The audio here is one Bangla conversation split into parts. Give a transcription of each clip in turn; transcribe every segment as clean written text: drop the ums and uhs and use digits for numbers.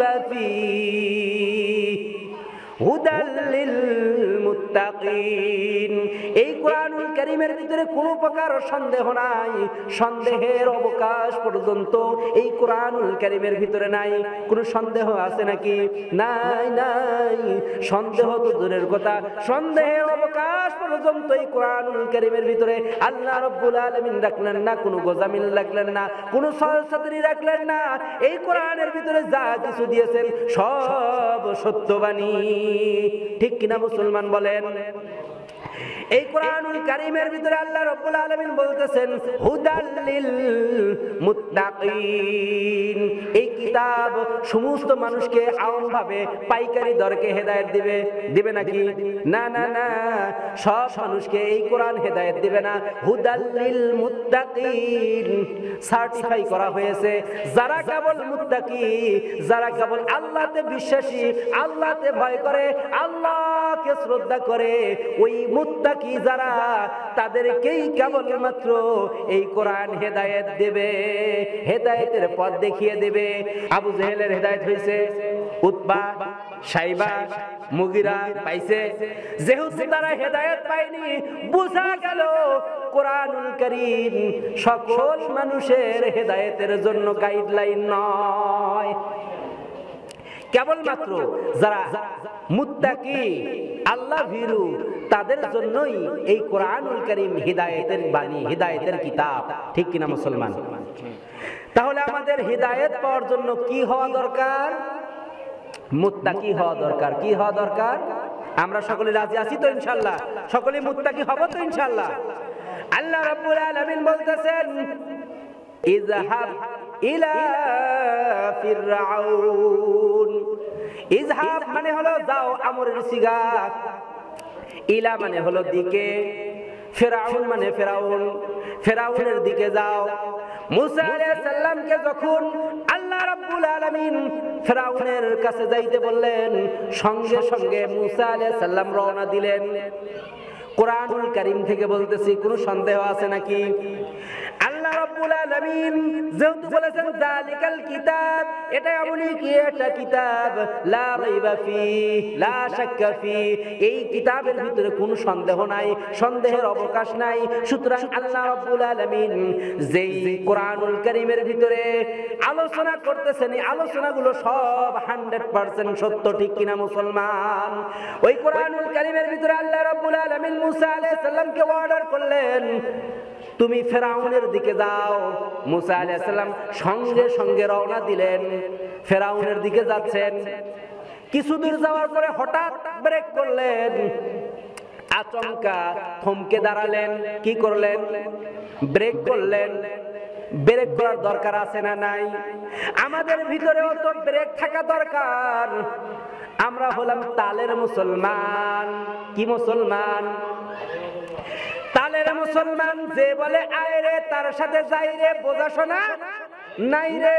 রাইবা ফীহি হুদাল লিল মুত্তাকিন। এই কোরআনুল কারীমের ভিতরে কোনো প্রকার সন্দেহ নাই, সন্দেহের অবকাশ পর্যন্ত এই কোরআনুল কারীমের ভিতরে নাই। কোনো সন্দেহ আছে নাকি? নাই, নাই। সন্দেহ তো দূরের কথা, সন্দেহের অবকাশ পর্যন্ত এই কোরআনুল কারীমের ভিতরে আল্লাহ রাব্বুল আলামিন রাখলেন না, কোনো গোজামিল রাখলেন না, কোনো সহসাদরি রাখলেন না। এই কোরআনের ভিতরে যা কিছু দিয়েছেন সব সত্যবাণী। ঠিক কিনা মুসলমান বলেন? এই কোরআনুল কারীমের ভিতরে আল্লাহ রাব্বুল আলামিন বলতেছেন হুদাল লিল মুত্তাকিন। এই কিতাব সমস্ত মানুষকে আমভাবে পাইকারি দরকে হেদায়েত দিবে, দিবে নাকি? না, না, না, সব মানুষকে এই কোরআন হেদায়েত দিবে না। হুদাল লিল মুত্তাকিন সার্টিফাই করা হয়েছে যারা কেবল মুত্তাকি, যারা কেবল আল্লাহতে বিশ্বাসী, আল্লাহতে ভয় করে, আল্লাহকে শ্রদ্ধা করে, ওই মুত্তাকি যারা, তাদেরকেই কেবলমাত্র এই কোরআন হেদায়েত দেবে, হেদায়েতের পথ দেখিয়ে দেবে। আবু জেহেলের হেদায়েত হয়েছে, উতবা, সাইবা, মুগিরা পাইছে। যেহেতু তারা হেদায়েত পায়নি, বোঝা গেল কোরআনুল কারীম সকল মানুষের হেদায়েতের জন্য গাইডলাইন নয়। কেবলমাত্র যারা মুত্তাকি, আল্লাহ ভীরু, তাদের জন্যই এই কোরআনুল কারীম হিদায়াতের বাণী, হিদায়াতের কিতাব। ঠিক কিনা মুসলমান? তাহলে আমাদের হিদায়াত পাওয়ার জন্য কি হওয়া দরকার? মুত্তাকি হওয়া দরকার। কি হওয়া দরকার? আমরা সকলে রাজি আছি তো ইনশাআল্লাহ? সকলে মুত্তাকি হব তো ইনশাআল্লাহ? আল্লাহ রাব্বুল আলামিন বলতেছেন ইযহাব ইলা ফিরআউন। ইযহাব মানে হলো যাও, আমরের সিগা। ইলা মানে হলো দিকে, ফিরআউন মানে ফিরআউন, ফিরআউনের দিকে যাও। মুসা আলাইহিস সালামকে যখন আল্লাহ রাব্বুল আলামিন ফিরআউনের কাছে যাইতে বললেন, সঙ্গে সঙ্গে মুসা আলাইহিস সালাম রওনা দিলেন। কোরআনুল কারীম থেকে বলতেছি, কোনো সন্দেহ আছে নাকি? আল্লাহ রাব্বুল আলামিন যেহেতু বলেছেন যালিকাল কিতাব, এটা এমনই কি একটা কিতাব, লা রাইবা ফীহি লা শাক্কা ফীহি, এই কিতাবের ভিতরে কোনো সন্দেহ নাই, সন্দেহের অবকাশ নাই। সুতরাং আল্লাহ রাব্বুল আলামিন যেই কোরআনুল কারীমের ভিতরে আলোচনা করতেছেন, এই আলোচনাগুলো সব 100% সত্য। ঠিক কিনা মুসলমান? ওই কোরআনুল কারীমের ভিতরে আল্লাহ রাব্বুল আলামিন মুসা আলাইহিস সালামকে অর্ডার করলেন, তুমি ফিরআউনের দিকে যাও। মুসা আলাইহিস সালাম সঙ্গে সঙ্গে রওনা দিলেন, ফিরআউনের দিকে যাচ্ছেন। কিছু দূর যাওয়ার পরে হঠাৎ ব্রেক করলেন, আচমকা থমকে দাঁড়ালেন। কি করলেন? ব্রেক করলেন। ব্রেক করার দরকার আছে না নাই? আমাদের ভিতরেও তো ব্রেক থাকা দরকার। আমরা হলাম তালের মুসলমান। কি মুসলমান? তালের মুসলমান। যে বলে আয় রে তার সাথে যাই রে, বোঝা শোনা নাই রে,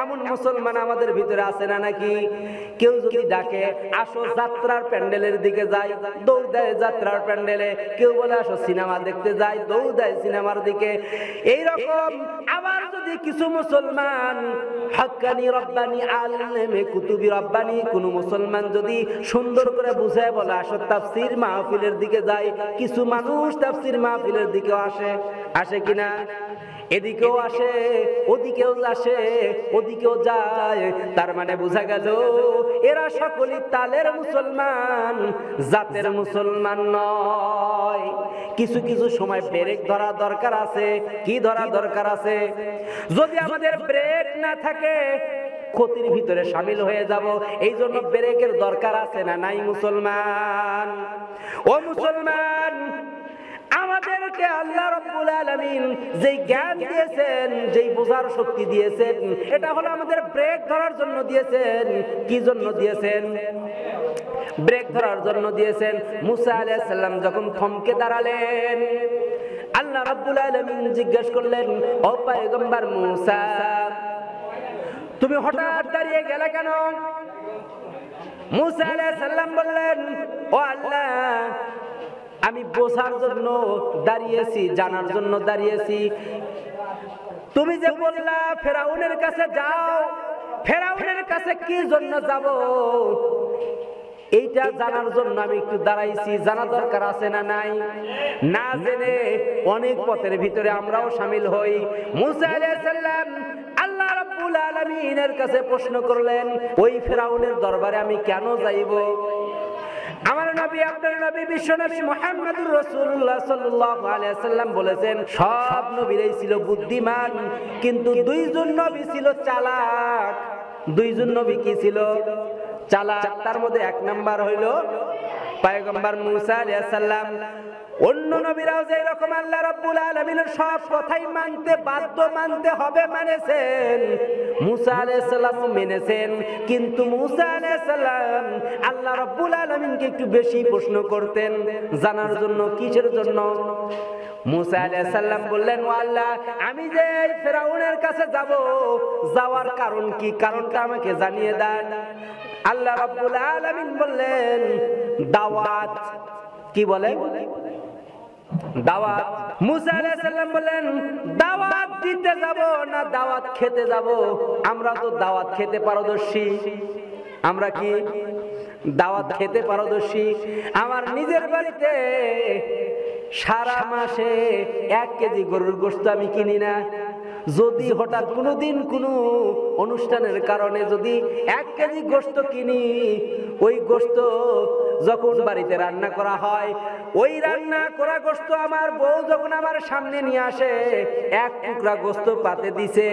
এমন মুসলমান আমাদের ভিতরে আছে না নাকি? কেউ যদি ডাকে আসো যাত্রার প্যান্ডেলের দিকে যাই, দৌড় দেয় যাত্রার প্যান্ডেলে। কেউ বলে আসো সিনেমা দেখতে যাই, দৌড় দেয় সিনেমার দিকে। এইরকম আবার যদি কিছু মুসলমান হাক্কানি রব্বানি আলেমে কুতুবি রব্বানি কোন মুসলমান যদি সুন্দর করে বুঝায় বলে আসো তাফসীর মাহফিলের দিকে যাই, কিছু মানুষ তাফসীর মাহফিলের দিকেও আসে। আসে কিনা? এদিকেও আসে, ওদিকেও আসে, ওদিকেও যায়। তার মানে বোঝা গেল এরা সকলেই তালের মুসলমান, জাতের মুসলমান নয়। কিছু কিছু সময় ব্রেক ধরা দরকার আছে। কি ধরা দরকার আছে? যদি আমাদের ব্রেক না থাকে ক্ষতির ভিতরে শামিল হয়ে যাব। এই জন্য ব্রেকের দরকার আছে না নাই মুসলমান? ও মুসলমান, আমাদেরকে আল্লাহ রাব্বুল আলামিন যেই জ্ঞান দিয়েছেন, যেই বোঝার শক্তি দিয়েছেন, এটা হলো আমাদের ব্রেক ধরার জন্য দিয়েছেন। কি জন্য দিয়েছেন? ব্রেক ধরার জন্য দিয়েছেন। মুসা আলাইহিস সালাম যখন থমকে দাঁড়ালেন, আল্লাহ রাব্বুল আলামিন জিজ্ঞেস করলেন, ও পয়গম্বর মুসা, তুমি হঠাৎ দাঁড়িয়ে গেলে কেন? মুসা আলাইহিস সালাম বললেন, ও আল্লাহ, আমি বোঝার জন্য দাঁড়িয়েছি, জানার জন্য দাঁড়িয়েছি। তুমি যে বললা ফেরাউনের কাছে যাও, ফেরাউনের কাছে কাছে কি জন্য যাব এইটা জানার জন্য আমি একটু দাঁড়াইছি। জানা দরকার আছে না নাই? না জেনে অনেক পথের ভিতরে আমরাও শামিল হই। মুসা আলাইহিস সালাম আল্লাহ রাব্বুল আলামিনের কাছে প্রশ্ন করলেন, ওই ফেরাউনের দরবারে আমি কেন যাইব? আমার নবী, আপনার নবী, বিশ্ব নবী মুহাম্মদুর রাসূলুল্লাহ সাল্লাল্লাহু আলাইহি ওয়াসাল্লাম বলেছেন, সব নবীরাই ছিল বুদ্ধিমান, কিন্তু দুইজন নবী ছিল চালাক। দুইজন নবী কি ছিল? চালাক। তার মধ্যে এক নাম্বার হইল পয়গম্বর মুসা আলাইহিস সালাম। অন্য নবীরাও যে রকম আল্লাহ রাব্বুল আলামিনের সব কথাই মানতে বাধ্য, মানতে হবে মানেছেন, মুসা আলাইহিস সালামও মেনেছেন। কিন্তু মুসা আলাইহিস সালাম আল্লাহ রাব্বুল আলামিনকে একটু বেশি প্রশ্ন করতেন জানার জন্য। কিসের জন্য? মুসা আলাইহিস সালাম বললেন, ও আল্লাহ, আমি যে ফেরাউনের কাছে যাব, যাওয়ার কারণ কি? কারণটা আমাকে জানিয়ে দেন। আল্লাহ রাব্বুল আলামিন বললেন, দাওয়াত। কি বলেন? দাওয়াত। মুসা আলাইহিস সালাম বললেন, দাওয়াত দিতে যাব না দাওয়াত খেতে যাব? আমরা তো দাওয়াত খেতে পারদর্শী। আমরা কি দাওয়াত খেতে পারদর্শী? আমার নিজের বাড়িতে সারা মাসে 1 কেজি গরুর গোশত আমি কিনি না। যদি হঠাৎ কোনোদিন কোনো অনুষ্ঠানের কারণে যদি 1 কেজি গোশত কিনি, ওই গোশত যখন বাড়িতে রান্না করা হয়, ওই রান্না করা গোশত আমার বউ যখন আমার সামনে নিয়ে আসে, 1 টুকরা গোশত পাতে দিছে,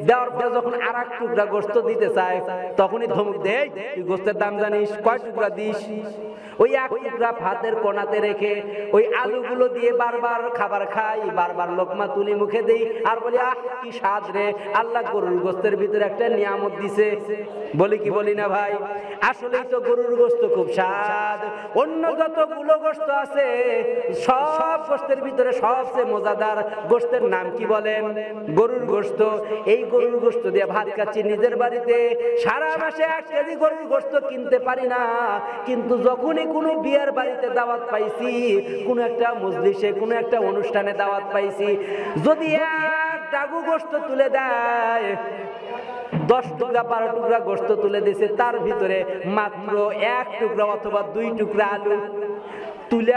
দেওয়ার পরে যখন আর 1 টুকরা গোশত দিতে চায়, তখনই ধমক দেয়, তুই গোশতের দাম জানিস? কয় টুকরা দিস? ওই 1 টুকরা ভাতের কোনাতে রেখে ওই আলুগুলো দিয়ে বারবার খাবার খাই, বারবার লোকমা তুলি মুখে দেই, আর বলি, আহ কি স্বাদ রে, আল্লাহ গরুর গোশতের ভিতরে একটা নিয়ামত দিছে। বলি কি বলি না ভাই? আসলেই তো গরুর গোশত খুব স্বাদ। অন্য যতগুলো গোশত আছে, সব গোশতের ভিতরে সবচেয়ে মজাদার গোশতের নাম কি বলেন? গরুর গোশত। এই গরুর গোশত দিয়ে ভাত খাচ্ছি নিজের বাড়িতে। সারা মাসে 1 কেজি গরুর গোশত কিনতে পারি না, কিন্তু যখনই কোনো বিয়ের বাড়িতে দাওয়াত পাইছি, কোনো একটা মজলিসে, কোনো একটা অনুষ্ঠানে দাওয়াত পাইছি, যদি 1 ডাগু গোশত তুলে দেয়, 10 টুকরা 12 টুকরা গোশত তুলে দিয়েছে, তার ভিতরে মাত্র 1 টুকরা অথবা 2 টুকরা আলু তুলে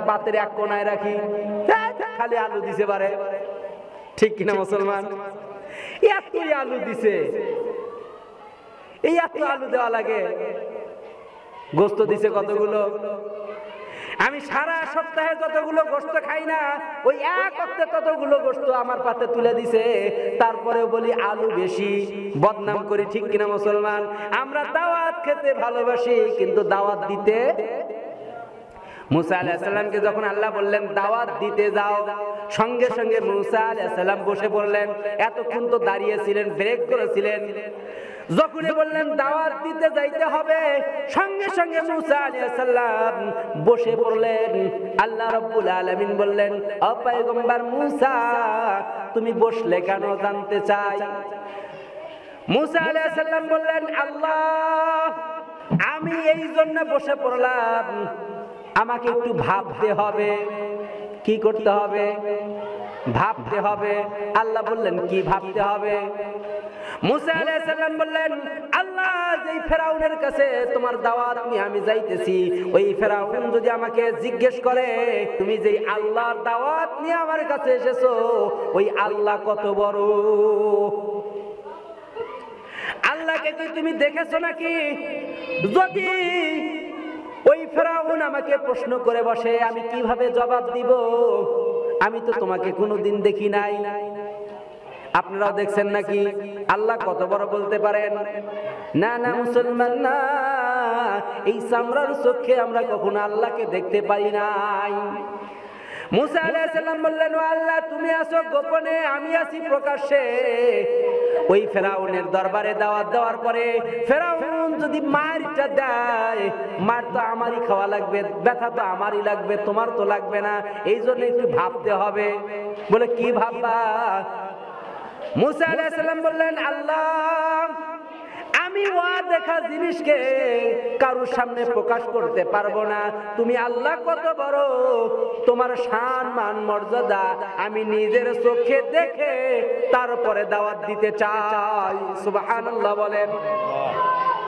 পাতের এক কোনায় রাখি, খালি আলু দিছে পারে। ঠিক কিনা মুসলমান? এতই আলু দিছে, এই এত আলু দেওয়া লাগে। গোশত দিছে কতগুলো? আমি সারা সপ্তাহে যতগুলো গোশত খাই না, ওই এক ওয়াক্তে ততগুলো গোশত আমার পাতে তুলে দিছে। তারপরেও বলি আলু বেশি, বদনাম করি। ঠিক কিনা মুসলমান? আমরা দাওয়াত খেতে ভালোবাসি, কিন্তু দাওয়াত দিতে। মুসা আলাইহিস সালামকে যখন আল্লাহ বললেন দাওয়াত দিতে যাও, সঙ্গে সঙ্গে মুসা আলাইহিস সালাম বসে পড়লেন। এতক্ষণ তো দাঁড়িয়েছিলেন, ব্রেক করেছিলেন। যখনই বললেন দাওয়াত দিতে যাইতে হবে, সঙ্গে সঙ্গে মুসা আলাইহিস সালাম বসে পড়লেন। আল্লাহ রাব্বুল আলামিন বললেন, ও পয়গম্বর মুসা, তুমি বসলে কেন জানতে চাই। মুসা আলাইহিস সালাম বললেন, আল্লাহ, আমি এই জন্য বসে পড়লাম, আমাকে একটু ভাবতে হবে। কি করতে হবে? ভাবতে হবে। আল্লাহ বললেন, কি ভাবতে হবে? মুসা আলাইহিস সালাম বললেন, আল্লাহ, যেই ফেরাউনের কাছে তোমার দাওয়াত নিয়ে আমি যাইতেছি, ওই ফেরাউন যদি আমাকে জিজ্ঞেস করে, তুমি যেই আল্লাহর দাওয়াত নিয়ে আমার কাছে এসেছো, ওই আল্লাহ কত বড়? আল্লাহকে কি তুমি দেখেছো নাকি? যদি ওই ফেরাউন আমাকে প্রশ্ন করে বসে, আমি কিভাবে জবাব দিব? আমি তো তোমাকে কোনোদিন দেখি নাই। আপনারাও দেখছেন নাকি? আল্লাহ কত বড় বলতে পারেন? না না মুসলমান, না, এই চামড়ার চোখে আমরা কখনো আল্লাহকে দেখতে পারি নাই। মুসা আলাইহিস সালাম বললেন, ও আল্লাহ, তুমি আছো গোপনে, আমি আছি প্রকাশ্যে। ওই ফেরাউনের দরবারে দাওয়াত দেওয়ার পরে ফেরাউন যদি মারটা দেয়, মার তো আমারই খাওয়া লাগবে, ব্যথা তো আমারই লাগবে, তোমার তো লাগবে না। এই জন্য একটু ভাবতে হবে। বলে, কি ভাববা? মুসা আলাইহিস সালাম বললেন, আল্লাহ, আমি দেখা জিনিসকে কারোর সামনে প্রকাশ করতে পারবো না। তুমি আল্লাহ কত বড়, তোমার শান মান মর্যাদা আমি নিজের চোখে দেখে তারপরে দাওয়াত দিতে চাই। সুবহানাল্লাহ বলেন।